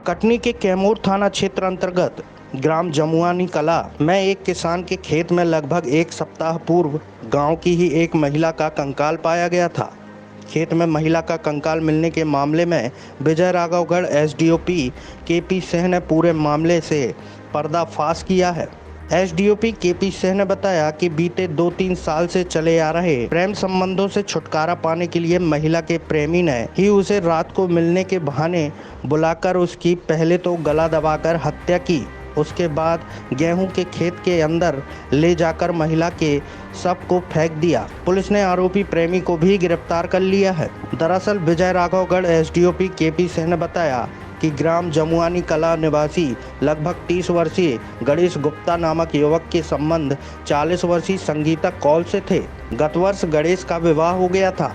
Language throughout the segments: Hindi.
कटनी के कैमूर थाना क्षेत्र अंतर्गत ग्राम जमुआनी कला में एक किसान के खेत में लगभग एक सप्ताह पूर्व गांव की ही एक महिला का कंकाल पाया गया था। खेत में महिला का कंकाल मिलने के मामले में विजय राघवगढ़ एसडीओपी केपी सिंह ने पूरे मामले से पर्दाफाश किया है। एसडीओपी केपी सिंह ने बताया कि बीते 2-3 साल से चले आ रहे प्रेम संबंधों से छुटकारा पाने के लिए महिला के प्रेमी ने ही उसे रात को मिलने के बहाने बुलाकर उसकी पहले तो गला दबाकर हत्या की। उसके बाद गेहूं के खेत के अंदर ले जाकर महिला के शव को फेंक दिया। पुलिस ने आरोपी प्रेमी को भी गिरफ्तार कर लिया है। दरअसल विजय राघवगढ़ एसडीओपी केपी सिंह ने बताया कि ग्राम जमुआनी कला निवासी लगभग 30 वर्षीय गणेश गुप्ता नामक युवक के संबंध 40 वर्षीय संगीता कौल से थे। गत वर्ष गणेश का विवाह हो गया था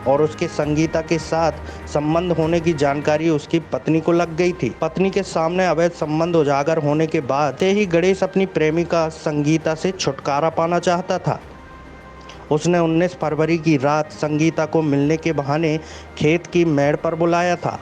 और उसके संगीता के साथ संबंध होने की जानकारी उसकी पत्नी को लग गई थी। पत्नी के सामने अवैध संबंध उजागर होने के बाद से ही गणेश अपनी प्रेमिका संगीता से छुटकारा पाना चाहता था। उसने 19 फरवरी की रात संगीता को मिलने के बहाने खेत की मेड़ पर बुलाया था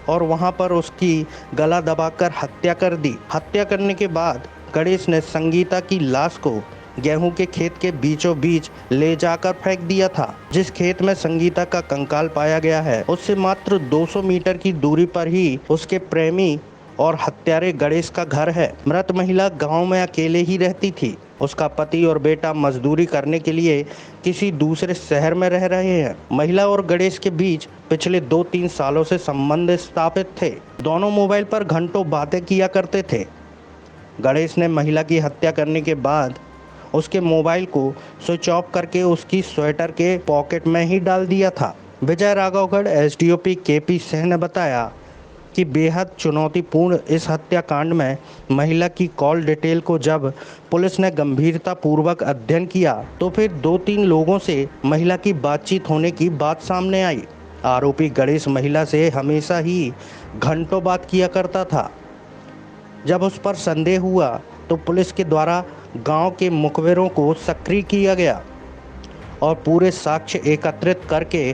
और वहां पर उसकी गला दबाकर हत्या कर दी। हत्या करने के बाद गणेश ने संगीता की लाश को गेहूं के खेत के बीचों बीच ले जाकर फेंक दिया था। जिस खेत में संगीता का कंकाल पाया गया है उससे मात्र 200 मीटर की दूरी पर ही उसके प्रेमी और हत्यारे गणेश का घर है। मृत महिला गांव में अकेले ही रहती थी। उसका पति और बेटा मजदूरी करने के लिए किसी दूसरे शहर में रह रहे हैं। महिला और गणेश के बीच पिछले 2-3 सालों से संबंध स्थापित थे। दोनों मोबाइल पर घंटों बातें किया करते थे। गणेश ने महिला की हत्या करने के बाद उसके मोबाइल को स्विच ऑफ करके उसकी स्वेटर के पॉकेट में ही डाल दिया था। विजय राघवगढ़ एसडीओपी केपी सिंह ने बताया कि बेहद चुनौतीपूर्ण इस हत्याकांड में महिला की कॉल डिटेल को जब पुलिस ने गंभीरता पूर्वक अध्ययन किया तो फिर 2-3 लोगों से महिला की बातचीत होने की बात सामने आई। आरोपी गणेश महिला से हमेशा ही घंटों बात किया करता था। जब उस पर संदेह हुआ तो पुलिस के द्वारा गांव के मुखबिरों को सक्रिय किया गया और पूरे साक्ष्य एकत्रित करके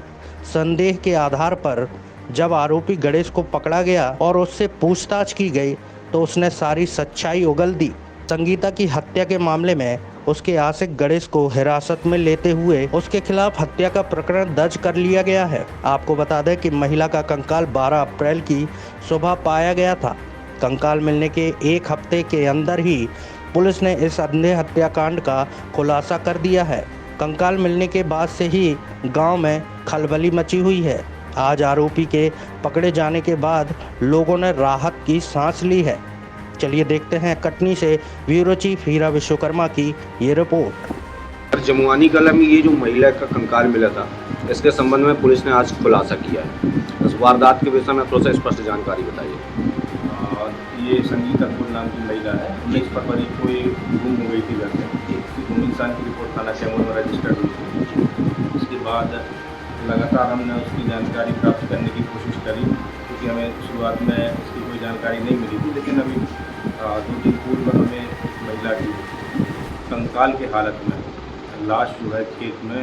संदेह के आधार पर जब आरोपी गणेश को पकड़ा गया और उससे पूछताछ की गई तो उसने सारी सच्चाई उगल दी। संगीता की हत्या के मामले में उसके आशिक गणेश को हिरासत में लेते हुए उसके खिलाफ हत्या का प्रकरण दर्ज कर लिया गया है। आपको बता दें कि महिला का कंकाल 12 अप्रैल की सुबह पाया गया था। कंकाल मिलने के एक हफ्ते के अंदर ही पुलिस ने इस अंधे हत्याकांड का खुलासा कर दिया है। कंकाल मिलने के बाद से ही गांव में खलबली मची हुई है। आज आरोपी के पकड़े जाने के बाद लोगों ने राहत की सांस ली है। चलिए देखते हैं कटनी से ब्यूरो चीफ हीरा विश्वकर्मा की ये रिपोर्ट। जमुआनी कला में ये जो महिला का कंकाल मिला था इसके संबंध में पुलिस ने आज खुलासा किया है। इस वारदात के विषय में थोड़ा सा स्पष्ट जानकारी बताइए। ये संगीता कौल नाम की महिला है। 19 फरवरी को ये गुम हो गई थी घर से। इसकी गुम इंसान की रिपोर्ट थाना कैमूर में रजिस्टर्ड हुई थी। उसके बाद लगातार हमने उसकी जानकारी प्राप्त करने की कोशिश करी क्योंकि हमें शुरुआत में इसकी कोई जानकारी नहीं मिली थी, लेकिन अभी 2 दिन पूर्व हमें इस महिला की कंकाल के हालत में लाश जो है खेत में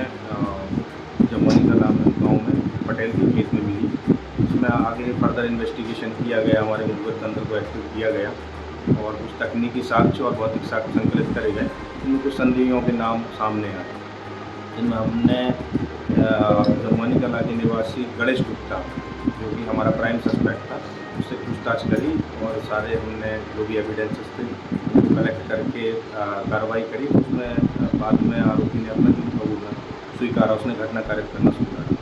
जमुआनी कला में गाँव में पटेल के खेत में मिली। उसमें आगे फर्दर इन्वेस्टिगेशन किया गया, हमारे मुखबिर तंत्र को एक्टिव किया गया और कुछ तकनीकी साक्ष्य और भौतिक साक्ष्य संकलित करे गए। इनमें कुछ संदेहियों के नाम सामने आए, जिनमें हमने जमुआनी कला के निवासी गणेश गुप्ता जो कि हमारा प्राइम सस्पेक्ट था उससे पूछताछ करी और सारे हमने जो भी एविडेंसेस थे कलेक्ट करके कार्रवाई करी। उसमें बाद में आरोपी ने अपना झूठ कबूलना स्वीकारा, उसने घटना कार्य करना स्वीकारा।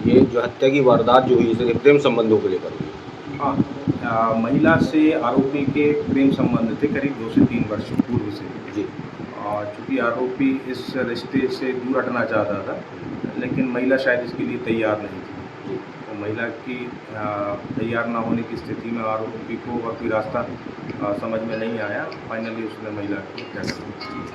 ये जो हत्या की वारदात जो हुई इसे प्रेम संबंधों को लेकर हुई। हाँ, महिला से आरोपी के प्रेम संबंध थे करीब 2 से 3 वर्ष पूर्व से जी। और चूँकि आरोपी इस रिश्ते से दूर हटना चाहता था लेकिन महिला शायद इसके लिए तैयार नहीं थी। तो महिला की तैयार ना होने की स्थिति में आरोपी को और कोई रास्ता समझ में नहीं आया। फाइनली उसने महिला की हत्या कर दी।